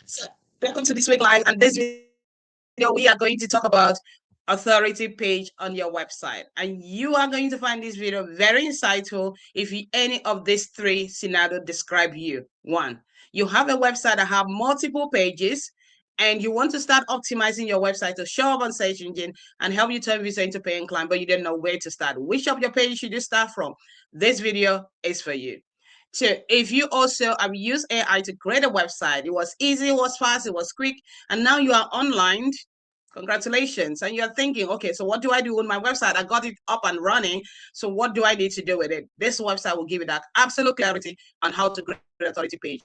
So, welcome to this week live, and this video we are going to talk about authority page on your website, and you are going to find this video very insightful if any of these three scenarios describe you. One, you have a website that have multiple pages, and you want to start optimizing your website to show up on search engine and help you turn visitor into paying client, but you don't know where to start. Which of your pages should you start from? This video is for you. So if you also have used AI to create a website, it was easy, it was fast, it was quick, and now you are online. Congratulations. And you're thinking, okay, so what do I do with my website? I got it up and running. So what do I need to do with it? This website will give you that absolute clarity on how to create an authority page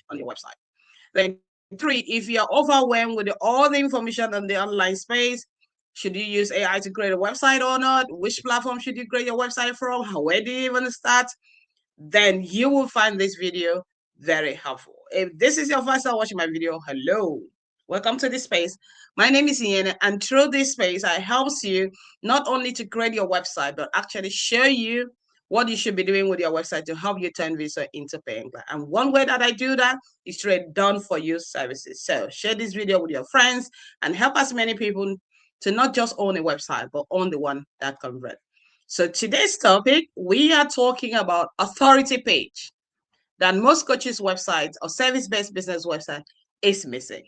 on your website. Then three, if you're overwhelmed with all the information on the online space, should you use AI to create a website or not? Which platform should you create your website from? Where do you even start? Then you will find this video very helpful. If this is your first time watching my video, hello. Welcome to this space. My name is Ian, and through this space, I helps you not only to create your website, but actually show you what you should be doing with your website to help you turn visitor into paying client. And one way that I do that is through a done for you services. So share this video with your friends and help as many people to not just own a website, but own the one that converts. So today's topic, we are talking about authority page that most coaches' websites or service-based business website is missing.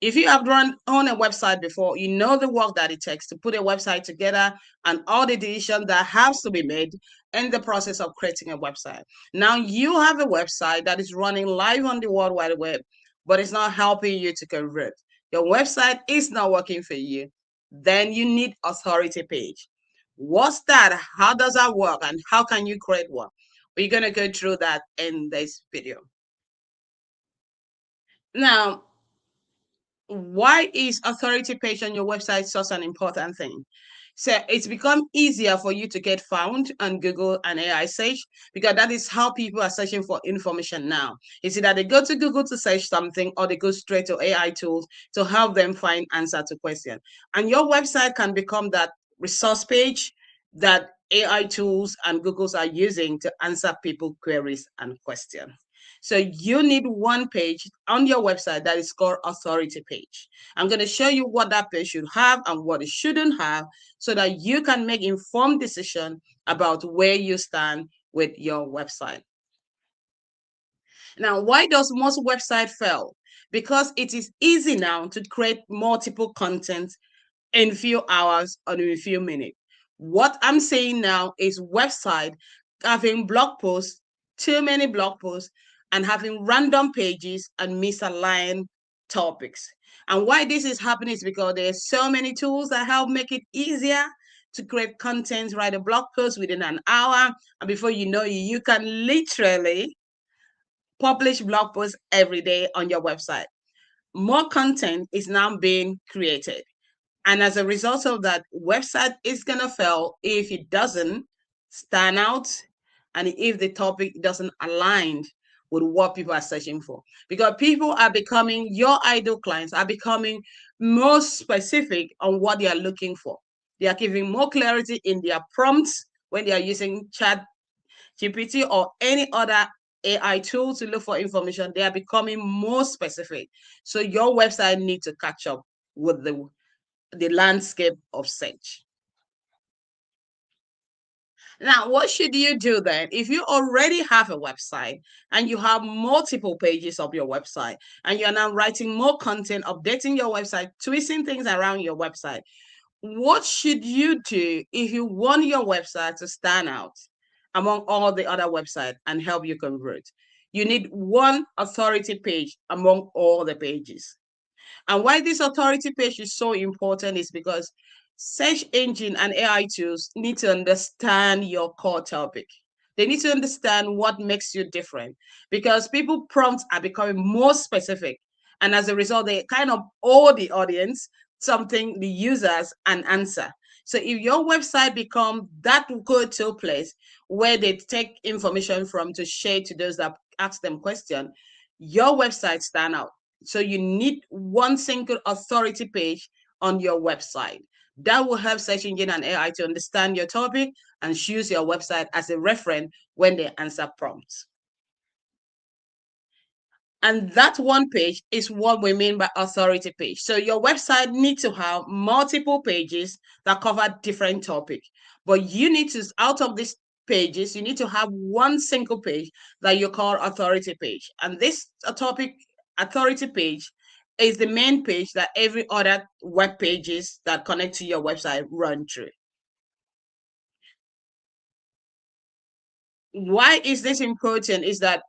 If you have run on a website before, you know the work that it takes to put a website together and all the decisions that has to be made in the process of creating a website. Now you have a website that is running live on the World Wide Web, but it's not helping you to convert. Your website is not working for you. Then you need authority page. What's that? How does that work? And how can you create one? We're going to go through that in this video. Now, why is authority page on your website such an important thing? So it's become easier for you to get found on Google and AI search because that is how people are searching for information now. It's either they go to Google to search something or they go straight to AI tools to help them find answer to question. And your website can become that resource page that AI tools and Googles are using to answer people queries and questions. So you need one page on your website that is called authority page. I'm going to show you what that page should have and what it shouldn't have so that you can make informed decision about where you stand with your website. Now, why does most website fail? Because it is easy now to create multiple content in few hours or in a few minutes. What I'm saying now is website having blog posts, too many blog posts, and having random pages and misaligned topics. And why this is happening is because there's so many tools that help make it easier to create content, write a blog post within an hour, and before you know it, you can literally publish blog posts every day on your website. More content is now being created. And as a result of that, website is going to fail if it doesn't stand out and if the topic doesn't align with what people are searching for. Because people are becoming, your ideal clients are becoming more specific on what they are looking for. They are giving more clarity in their prompts when they are using ChatGPT or any other AI tool to look for information. They are becoming more specific. So your website needs to catch up with the landscape of search. Now, what should you do then? If you already have a website and you have multiple pages of your website and you're now writing more content, updating your website, twisting things around your website, what should you do if you want your website to stand out among all the other websites and help you convert? You need one authority page among all the pages. And why this authority page is so important is because search engine and AI tools need to understand your core topic. They need to understand what makes you different because people prompts are becoming more specific. And as a result, they kind of owe the audience something, the users, an answer. So if your website become that go-to place where they take information from to share to those that ask them question, your website stand out. So you need one single authority page on your website. That will help search engine and AI to understand your topic and choose your website as a reference when they answer prompts. And that one page is what we mean by authority page. So your website needs to have multiple pages that cover different topics. But you need to, out of these pages, you need to have one single page that you call authority page. And this topic authority page is the main page that every other web pages that connect to your website run through. Why is this important? Is that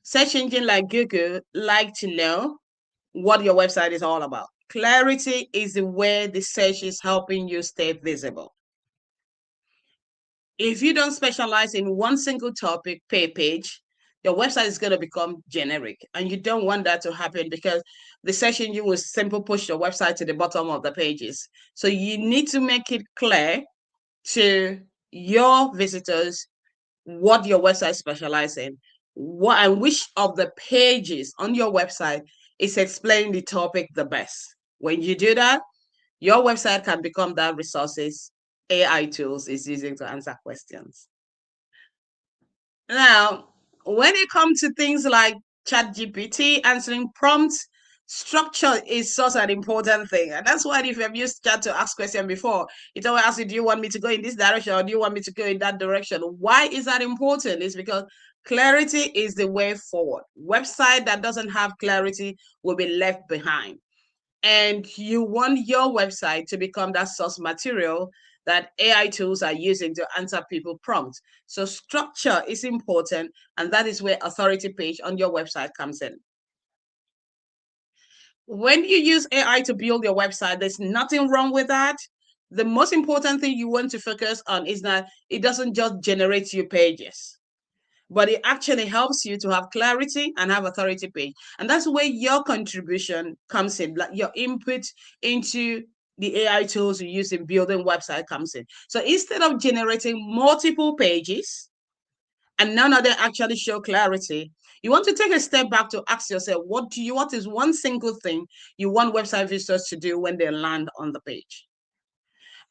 search engine like Google like to know what your website is all about. Clarity is the way the search is helping you stay visible. If you don't specialize in one single topic per page, your website is going to become generic. And you don't want that to happen because the search engine will simply push your website to the bottom of the pages. So you need to make it clear to your visitors what your website specializes in, what and which of the pages on your website is explaining the topic the best. When you do that, your website can become that resources AI tools is using to answer questions. Now, when it comes to things like ChatGPT answering prompts, structure is such an important thing. And that's why if you've used Chat to ask questions before, it always asks you, do you want me to go in this direction or do you want me to go in that direction? Why is that important? It's because clarity is the way forward. Website that doesn't have clarity will be left behind. And you want your website to become that source material that AI tools are using to answer people prompts. So structure is important, and that is where authority page on your website comes in. When you use AI to build your website, there's nothing wrong with that. The most important thing you want to focus on is that it doesn't just generate you pages, but it actually helps you to have clarity and have authority page. And that's where your contribution comes in, like your input into the AI tools you use in building website comes in. So instead of generating multiple pages and none of them actually show clarity, you want to take a step back to ask yourself, what is one single thing you want website visitors to do when they land on the page?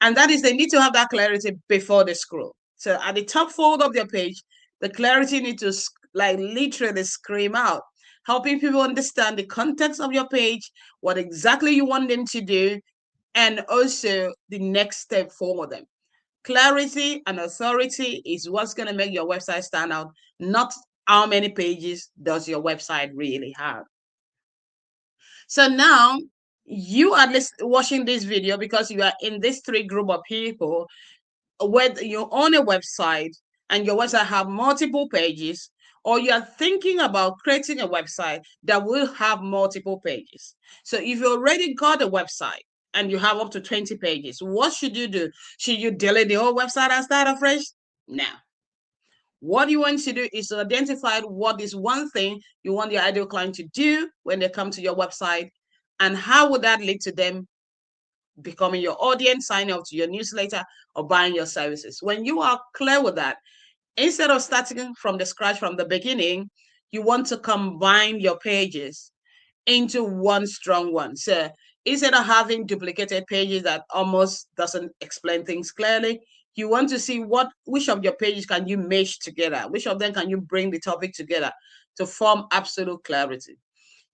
And that is they need to have that clarity before they scroll. So at the top fold of their page, the clarity needs to like literally scream out, helping people understand the context of your page, what exactly you want them to do, and also the next step for them. Clarity and authority is what's going to make your website stand out, not how many pages does your website really have. So now you are watching this video because you are in this three group of people whether you own a website and your website have multiple pages, or you are thinking about creating a website that will have multiple pages. So if you already got a website and you have up to 20 pages, what should you do? Should you delete the whole website and start afresh? Now, what you want to do is to identify what is one thing you want your ideal client to do when they come to your website, and how would that lead to them becoming your audience, signing up to your newsletter, or buying your services. When you are clear with that, instead of starting from the scratch from the beginning, you want to combine your pages into one strong one. So instead of having duplicated pages that almost doesn't explain things clearly, you want to see which of your pages can you mesh together, which of them can you bring the topic together to form absolute clarity.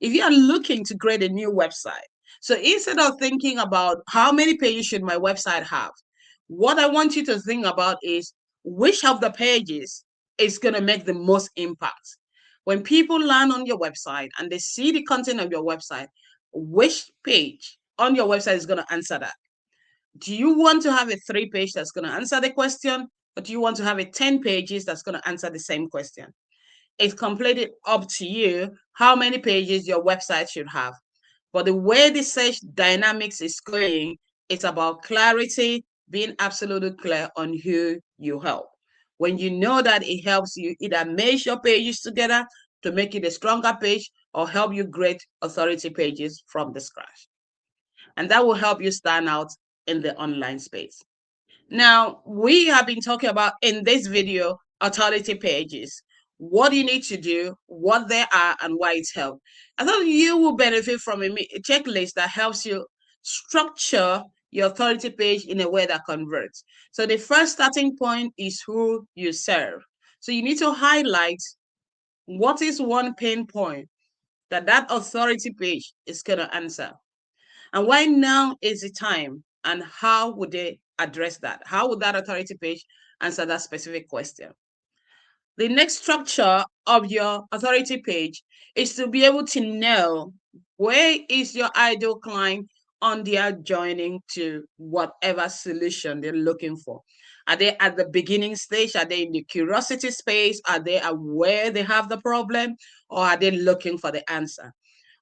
If you are looking to create a new website, so instead of thinking about how many pages should my website have, what I want you to think about is which of the pages is going to make the most impact. When people land on your website and they see the content of your website, which page on your website is going to answer that? Do you want to have a 3-page that's going to answer the question, or do you want to have a 10 pages that's going to answer the same question? It's completely up to you how many pages your website should have. But the way the search dynamics is going, it's about clarity, being absolutely clear on who you help. When you know that, it helps you either mesh your pages together to make it a stronger page or help you create authority pages from the scratch. And that will help you stand out in the online space. Now, we have been talking about in this video authority pages, what you need to do, what they are, and why it's helped. I thought you will benefit from a checklist that helps you structure your authority page in a way that converts. So the first starting point is who you serve. So you need to highlight what is one pain point that authority page is going to answer. And why now is the time, and how would they address that? How would that authority page answer that specific question? The next structure of your authority page is to be able to know where is your ideal client on their joining to whatever solution they're looking for. Are they at the beginning stage? Are they in the curiosity space? Are they aware they have the problem? Or are they looking for the answer?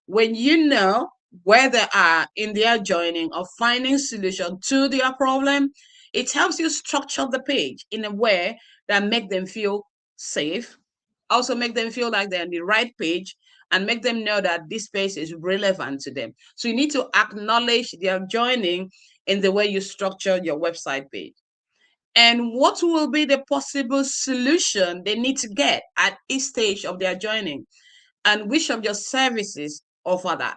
When you know where they are in their joining or finding solution to their problem, it helps you structure the page in a way that make them feel safe, also make them feel like they're on the right page, and make them know that this space is relevant to them. So you need to acknowledge their joining in the way you structure your website page. And what will be the possible solution they need to get at each stage of their joining, and which of your services offer that.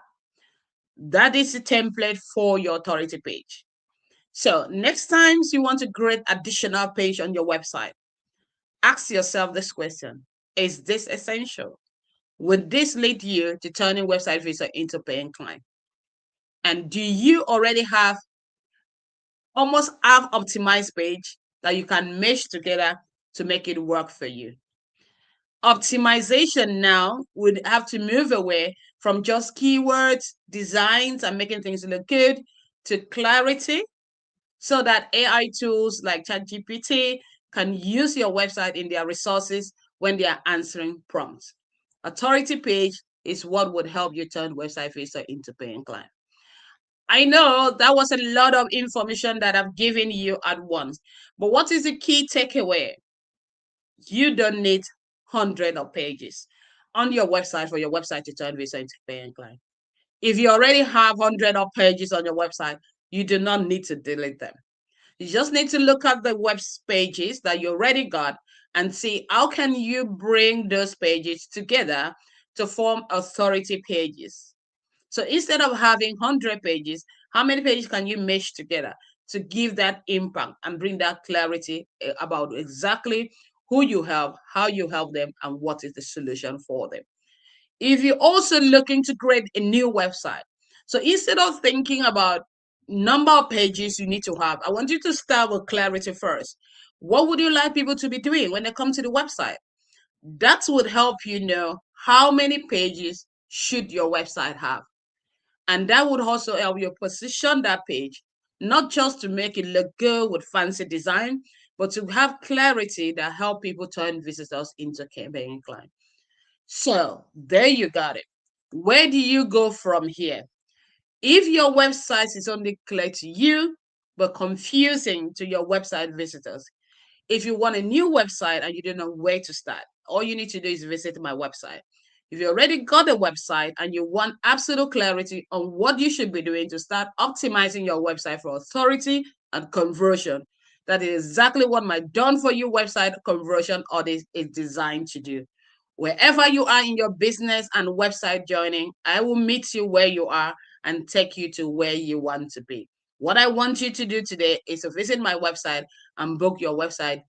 That is the template for your authority page. So next time you want to create additional page on your website, ask yourself this question: is this essential? Would this lead you to turning website visitor into paying client? And do you already have almost half optimized page that you can mesh together to make it work for you? Optimization now would have to move away from just keywords, designs, and making things look good to clarity, so that AI tools like ChatGPT can use your website in their resources when they are answering prompts. Authority page is what would help you turn website visitor into paying client. I know that was a lot of information that I've given you at once, but what is the key takeaway? You don't need hundreds of pages on your website for your website to turn visitor into paying client. If you already have hundreds of pages on your website, you do not need to delete them. You just need to look at the web pages that you already got and see how can you bring those pages together to form authority pages. So instead of having 100 pages, how many pages can you mesh together to give that impact and bring that clarity about exactly who you help, how you help them, and what is the solution for them? If you're also looking to create a new website, so instead of thinking about number of pages you need to have, I want you to start with clarity first. What would you like people to be doing when they come to the website? That would help you know how many pages should your website have. And that would also help you position that page, not just to make it look good with fancy design, but to have clarity that help people turn visitors into paying clients. So there you got it. Where do you go from here? If your website is only clear to you, but confusing to your website visitors, if you want a new website and you don't know where to start, all you need to do is visit my website. If you already got a website and you want absolute clarity on what you should be doing to start optimizing your website for authority and conversion, that is exactly what my done for you website conversion audit is designed to do. Wherever you are in your business and website joining, I will meet you where you are and take you to where you want to be. What I want you to do today is to visit my website and book your website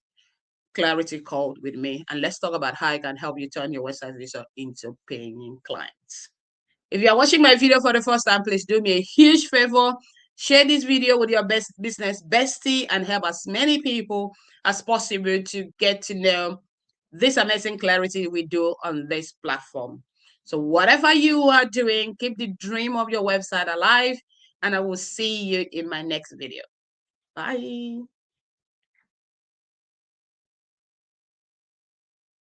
clarity call with me. And let's talk about how I can help you turn your website visitor into paying clients. If you are watching my video for the first time, please do me a huge favor. Share this video with your best business bestie and help as many people as possible to get to know this amazing clarity we do on this platform. So whatever you are doing, keep the dream of your website alive, and I will see you in my next video. Bye.